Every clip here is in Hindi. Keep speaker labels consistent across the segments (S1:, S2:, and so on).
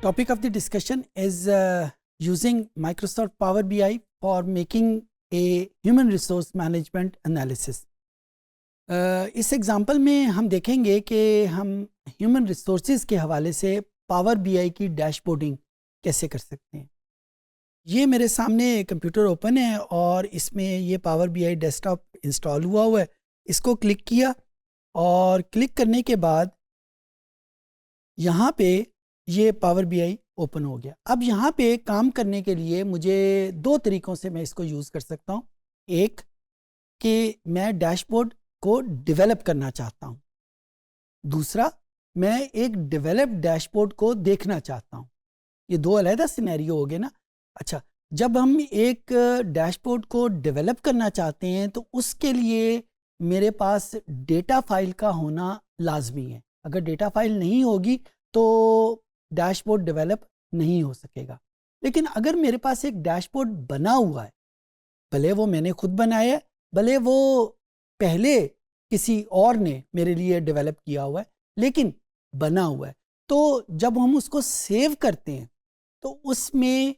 S1: Topic of the discussion is using Microsoft Power BI for making a human resource management analysis. इस एग्जांपल में हम देखेंगे कि हम ह्यूमन रिसोर्सेज के हवाले से पावर बीआई की डैशबोर्डिंग कैसे कर सकते हैं। ये मेरे सामने कंप्यूटर ओपन है और इसमें ये पावर बीआई डेस्कटॉप इंस्टॉल हुआ है। इसको क्लिक किया और क्लिक करने के बाद यहाँ पे ये पावर बीआई ओपन हो गया। अब यहाँ पे काम करने के लिए मुझे दो तरीक़ों से मैं इसको यूज़ कर सकता हूँ। एक कि मैं डैशबोर्ड को डेवलप करना चाहता हूँ, दूसरा मैं एक डेवलप डैशबोर्ड को देखना चाहता हूँ। ये दो अलग सिनेरियो हो गए ना। अच्छा, जब हम एक डैशबोर्ड को डेवलप करना चाहते हैं तो उसके लिए मेरे पास डेटा फाइल का होना लाजमी है। अगर डेटा फाइल नहीं होगी तो डैशबोर्ड डेवलप नहीं हो सकेगा। लेकिन अगर मेरे पास एक डैशबोर्ड बना हुआ है, भले वो मैंने खुद बनाया है, भले वो पहले किसी और ने मेरे लिए डेवलप किया हुआ है, लेकिन बना हुआ है, तो जब हम उसको सेव करते हैं तो उसमें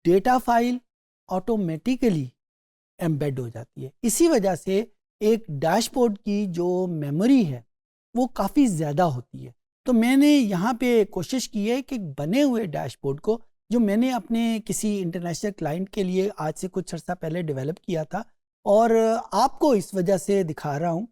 S1: डेटा फाइल ऑटोमेटिकली एम्बेड हो जाती है। इसी वजह से एक डैशबोर्ड की जो मेमोरी है वो काफ़ी ज़्यादा होती है। तो मैंने यहाँ पे कोशिश की है कि बने हुए डैशबोर्ड को, जो मैंने अपने किसी इंटरनेशनल क्लाइंट के लिए आज से कुछ अर्सा पहले डेवलप किया था, और आपको इस वजह से दिखा रहा हूँ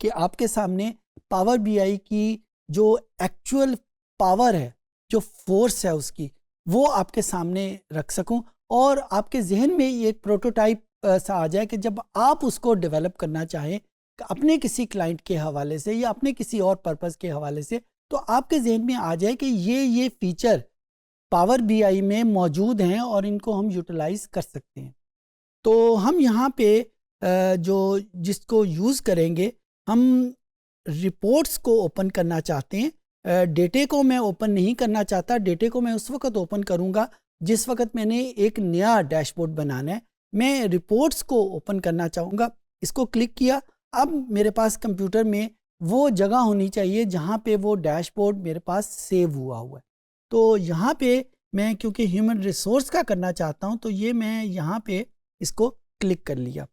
S1: कि आपके सामने पावर बीआई की जो एक्चुअल पावर है, जो फोर्स है उसकी, वो आपके सामने रख सकूं और आपके जहन में एक प्रोटोटाइप सा आ जाए कि जब आप उसको डेवलप करना चाहें अपने किसी क्लाइंट के हवाले से या अपने किसी और पर्पस के हवाले से, तो आपके जहन में आ जाए कि ये फीचर पावर बीआई में मौजूद हैं और इनको हम यूटिलाइज कर सकते हैं। तो हम यहाँ पे जो जिसको यूज़ करेंगे, हम रिपोर्ट्स को ओपन करना चाहते हैं। डेटे को मैं ओपन नहीं करना चाहता। डेटे को मैं उस वक्त ओपन करूँगा जिस वक्त मैंने एक नया डैशबोर्ड बनाना है। मैं रिपोर्ट्स को ओपन करना चाहूँगा। इसको क्लिक किया। अब मेरे पास कंप्यूटर में वो जगह होनी चाहिए जहाँ पे वो डैशबोर्ड मेरे पास सेव हुआ है। तो यहाँ पे मैं क्योंकि ह्यूमन रिसोर्स का करना चाहता हूँ, तो ये मैं यहाँ पे इसको क्लिक कर लिया।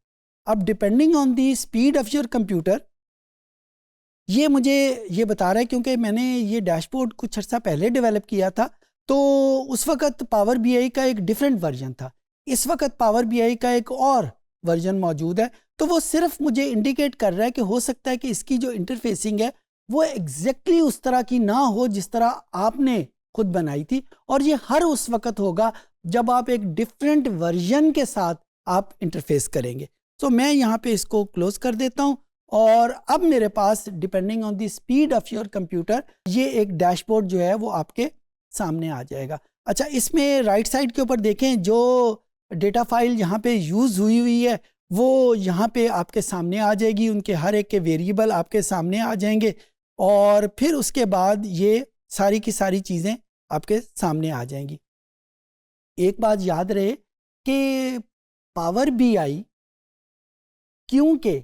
S1: अब depending on the speed of your computer, ये मुझे ये बता रहा है, क्योंकि मैंने ये डैशबोर्ड कुछ अर्सा पहले डेवलप किया था तो उस वक्त पावर बीआई का एक डिफरेंट वर्जन था। इस वक्त पावर बीआई का एक और वर्जन मौजूद है। तो वो सिर्फ मुझे इंडिकेट कर रहा है कि हो सकता है कि इसकी जो इंटरफेसिंग है वो एग्जैक्टली उस तरह की ना हो जिस तरह आपने खुद बनाई थी, और ये हर उस वक्त होगा जब आप एक डिफरेंट वर्जन के साथ आप इंटरफेस करेंगे। तो मैं यहाँ पे इसको क्लोज कर देता हूँ और अब मेरे पास depending on the speed of your computer ये एक डैशबोर्ड जो है वो आपके सामने आ जाएगा। अच्छा, इसमें राइट साइड के ऊपर देखें, जो डेटा फाइल यहाँ पे यूज़ हुई है वो यहाँ पे आपके सामने आ जाएगी। उनके हर एक के वेरिएबल आपके सामने आ जाएंगे और फिर उसके बाद ये सारी की सारी चीज़ें आपके सामने आ जाएंगी। एक बात याद रहे कि पावर बीआई क्योंकि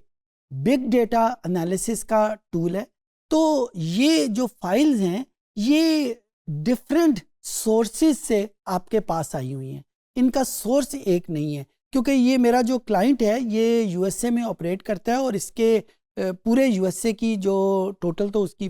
S1: बिग डेटा एनालिसिस का टूल है, तो ये जो फाइल्स हैं ये डिफरेंट सोर्सेज से आपके पास आई हुई हैं। इनका सोर्स एक नहीं है, क्योंकि ये मेरा जो क्लाइंट है ये यूएसए में ऑपरेट करता है और इसके पूरे यूएसए की जो टोटल तो उसकी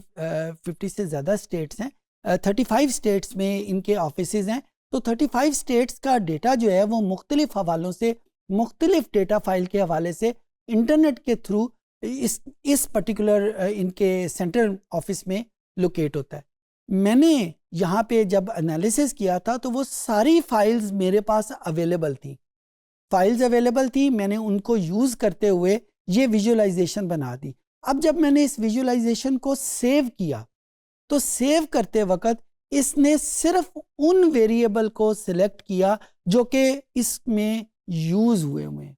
S1: 50 से ज़्यादा स्टेट्स हैं, 35 स्टेट्स में इनके ऑफिसेज हैं। तो 35 स्टेट्स का डेटा जो है वो मुख्तलिफ हवालों से, मुख्तलिफ डेटा फाइल के हवाले से इंटरनेट के थ्रू इस पर्टिकुलर इनके सेंट्रल ऑफिस में लोकेट होता है। मैंने यहाँ पे जब एनालिसिस किया था तो वो सारी फाइल्स मेरे पास अवेलेबल थी। मैंने उनको यूज़ करते हुए ये विजुअलाइजेशन बना दी। अब जब मैंने इस विजुअलाइजेशन को सेव किया तो सेव करते वक्त इसने सिर्फ उन वेरिएबल को सिलेक्ट किया जो कि इसमें यूज़ हुए हैं।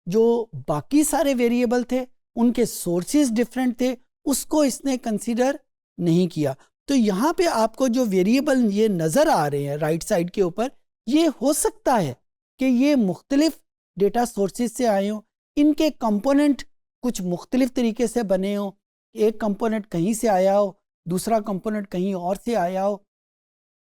S1: जो बाकी सारे वेरिएबल थे उनके सोर्सेज डिफरेंट थे, उसको इसने कंसीडर नहीं किया। तो यहाँ पे आपको जो वेरिएबल ये नज़र आ रहे हैं राइट साइड के ऊपर, ये हो सकता है कि ये मुख्तलिफ डेटा सोर्सेज से आए हों, इनके कंपोनेंट कुछ मुख्तलिफ तरीके से बने हों। एक कंपोनेंट कहीं से आया हो, दूसरा कंपोनेंट कहीं और से आया हो।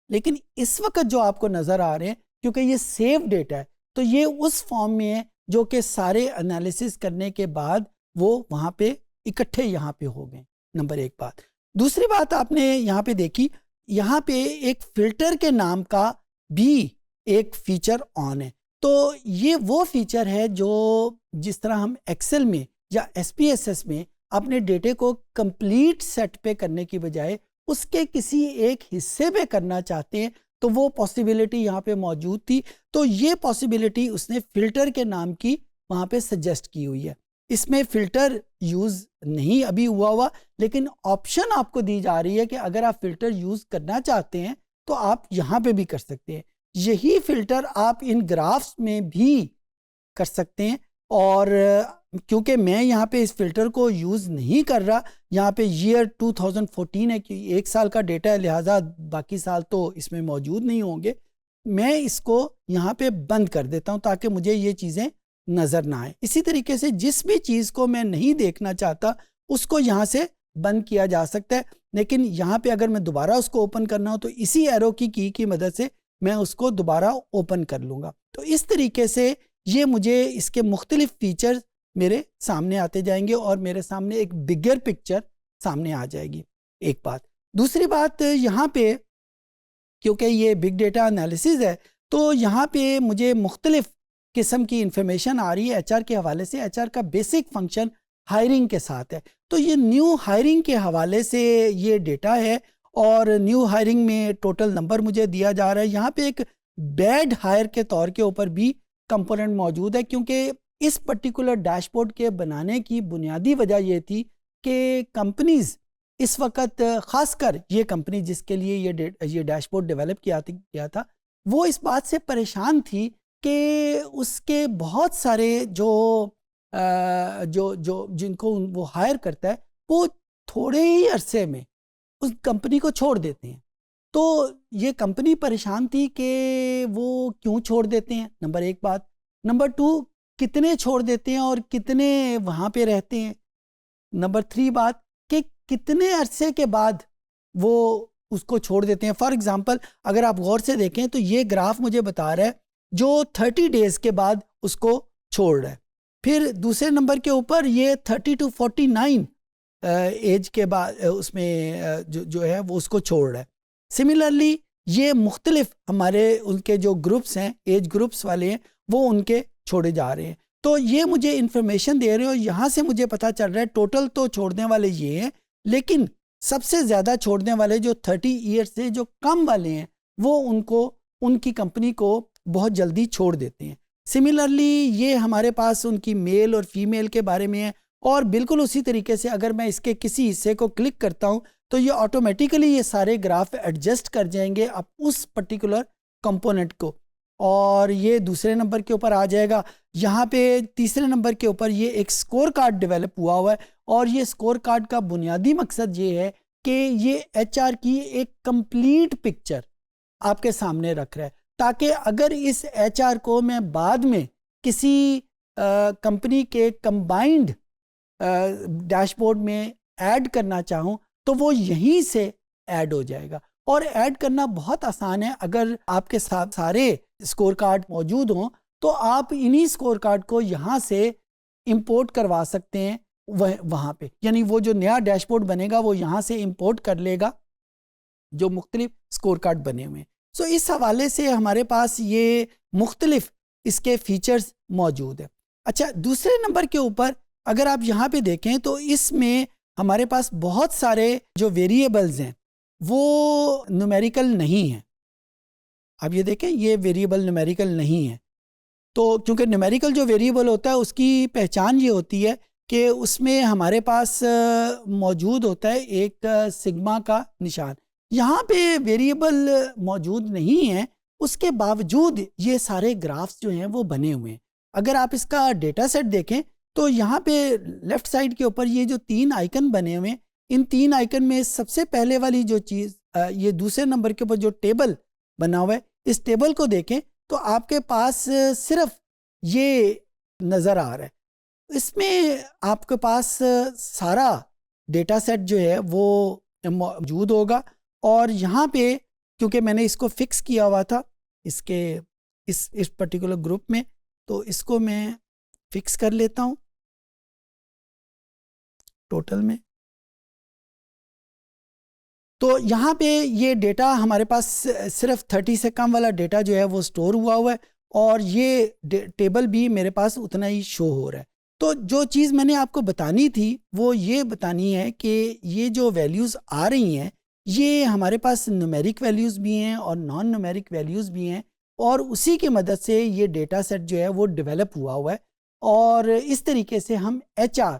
S1: लेकिन इस वक्त जो आपको नज़र आ रहे हैं, क्योंकि ये सेव डेटा है, तो ये उस फॉर्म में है जो कि सारे एनालिसिस करने के बाद वो वहाँ पे इकट्ठे यहाँ पे हो गए। नंबर एक बात। दूसरी बात आपने यहाँ पे देखी, यहाँ पे एक फिल्टर के नाम का भी एक फीचर ऑन है। तो ये वो फीचर है जो जिस तरह हम एक्सेल में या SPSS में अपने डेटे को कंप्लीट सेट पे करने की बजाय उसके किसी एक हिस्से पे करना चाहते हैं, तो वो पॉसिबिलिटी यहाँ पे मौजूद थी। तो ये पॉसिबिलिटी उसने फिल्टर के नाम की वहाँ पे सजेस्ट की हुई है। इसमें फिल्टर यूज़ नहीं अभी हुआ, लेकिन ऑप्शन आपको दी जा रही है कि अगर आप फिल्टर यूज़ करना चाहते हैं तो आप यहाँ पे भी कर सकते हैं। यही फिल्टर आप इन ग्राफ्स में भी कर सकते हैं। और क्योंकि मैं यहाँ पे इस फिल्टर को यूज़ नहीं कर रहा, यहाँ पे ईयर 2014 है कि 1 साल का डेटा है, लिहाजा बाकी साल तो इसमें मौजूद नहीं होंगे। मैं इसको यहाँ पे बंद कर देता हूँ ताकि मुझे ये चीज़ें नज़र ना आए। इसी तरीके से जिस भी चीज़ को मैं नहीं देखना चाहता उसको यहाँ से बंद किया जा सकता है, लेकिन यहाँ पे अगर मैं दोबारा उसको ओपन करना हो तो इसी एरो की मदद से मैं उसको दोबारा ओपन कर लूँगा। तो इस तरीके से ये मुझे इसके मुख्तलिफ फीचर्स मेरे सामने आते जाएंगे और मेरे सामने एक बिगर पिक्चर सामने आ जाएगी। एक बात। दूसरी बात, यहाँ पे क्योंकि ये बिग डेटा एनालिसिस है तो यहाँ पे मुझे मुख्तलिफ किस्म की इंफॉर्मेशन आ रही है HR के हवाले से। HR का बेसिक फंक्शन हायरिंग के साथ है, तो ये न्यू हायरिंग के हवाले से ये डेटा है और न्यू हायरिंग में टोटल नंबर मुझे दिया जा रहा है। यहाँ पे एक बैड हायर के तौर के ऊपर भी कंपोनेंट मौजूद है, क्योंकि इस पर्टिकुलर डैशबोर्ड के बनाने की बुनियादी वजह ये थी कि कंपनीज इस वक्त, ख़ासकर ये कंपनी जिसके लिए ये डैशबोर्ड डेवलप किया था, वो इस बात से परेशान थी कि उसके बहुत सारे जिनको वो हायर करता है वो थोड़े ही अरसे में उस कंपनी को छोड़ देते हैं। तो ये कंपनी परेशान थी कि वो क्यों छोड़ देते हैं, नंबर एक बात। नंबर 2, कितने छोड़ देते हैं और कितने वहाँ पे रहते हैं। नंबर 3 बात कि कितने अरसे के बाद वो उसको छोड़ देते हैं। फॉर एग्जांपल अगर आप गौर से देखें तो ये ग्राफ मुझे बता रहा है जो 30 डेज़ के बाद उसको छोड़ रहा है। फिर दूसरे नंबर के ऊपर ये 30 to 49 एज के बाद उसमें जो है वो उसको छोड़ रहा है। सिमिलरली ये मुख्तलिफ हमारे उनके जो ग्रुप्स हैं, एज ग्रुप्स वाले हैं, वो उनके छोड़े जा रहे हैं। तो ये मुझे इन्फॉर्मेशन दे रहे हो, यहाँ से मुझे पता चल रहा है टोटल तो छोड़ने वाले ये हैं, लेकिन सबसे ज़्यादा छोड़ने वाले जो 30 ईयर्स से जो कम वाले हैं वो उनकी कंपनी को बहुत जल्दी छोड़ देते हैं। सिमिलरली ये हमारे पास उनकी मेल और फीमेल के बारे में है। और बिल्कुल उसी तरीके से अगर मैं इसके किसी हिस्से को क्लिक करता हूँ तो ये ऑटोमेटिकली ये सारे ग्राफ एडजस्ट कर जाएंगे अब उस पर्टिकुलर कंपोनेंट को, और ये दूसरे नंबर के ऊपर आ जाएगा। यहाँ पे तीसरे नंबर के ऊपर ये एक स्कोर कार्ड डेवलप हुआ है, और ये स्कोर कार्ड का बुनियादी मकसद ये है कि ये HR की एक कंप्लीट पिक्चर आपके सामने रख रहा है, ताकि अगर इस HR को मैं बाद में किसी कंपनी के कंबाइंड डैशबोर्ड में ऐड करना चाहूँ तो वो यहीं से ऐड हो जाएगा। और ऐड करना बहुत आसान है। अगर आपके साथ सारे स्कोर कार्ड मौजूद हों तो आप इन्हीं स्कोर कार्ड को यहाँ से इंपोर्ट करवा सकते हैं वहाँ पे, यानी वो जो नया डैशबोर्ड बनेगा वो यहाँ से इंपोर्ट कर लेगा जो मुख्तलिफ स्कोर कार्ड बने हुए हैं। सो इस हवाले से हमारे पास ये मुख्तलिफ इसके फीचर्स मौजूद है। अच्छा, दूसरे नंबर के ऊपर अगर आप यहाँ पे देखें तो इसमें हमारे पास बहुत सारे जो वेरिएबल्स हैं वो न्यूमेरिकल नहीं हैं। अब ये देखें, ये वेरिएबल न्यूमेरिकल नहीं है। तो क्योंकि न्यूमेरिकल जो वेरिएबल होता है उसकी पहचान ये होती है कि उसमें हमारे पास मौजूद होता है एक सिग्मा का निशान। यहाँ पे वेरिएबल मौजूद नहीं है, उसके बावजूद ये सारे ग्राफ्स जो हैं वो बने हुए हैं। अगर आप इसका डेटा सेट देखें तो यहाँ पे लेफ़्ट साइड के ऊपर ये जो 3 आइकन बने हुए हैं, इन 3 आइकन में सबसे पहले वाली जो चीज़, ये दूसरे नंबर के ऊपर जो टेबल बना हुआ है, इस टेबल को देखें तो आपके पास सिर्फ ये नज़र आ रहा है। इसमें आपके पास सारा डेटा सेट जो है वो मौजूद होगा, और यहाँ पे क्योंकि मैंने इसको फिक्स किया हुआ था इसके इस पर्टिकुलर ग्रुप में, तो इसको मैं फिक्स कर लेता हूँ टोटल में। तो यहाँ पे ये डेटा हमारे पास सिर्फ 30 से कम वाला डेटा जो है वो स्टोर हुआ है, और ये टेबल भी मेरे पास उतना ही शो हो रहा है। तो जो चीज़ मैंने आपको बतानी थी वो ये बतानी है कि ये जो वैल्यूज़ आ रही हैं ये हमारे पास न्यूमेरिक वैल्यूज़ भी हैं और नॉन न्यूमेरिक वैल्यूज़ भी हैं, और उसी की मदद से ये डेटा सेट जो है वो डेवलप हुआ है, और इस तरीके से हम HR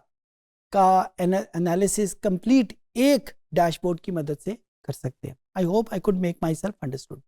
S1: का एनालिसिस कंप्लीट एक डैशबोर्ड की मदद से कर सकते हैं। I hope I could make my self understood.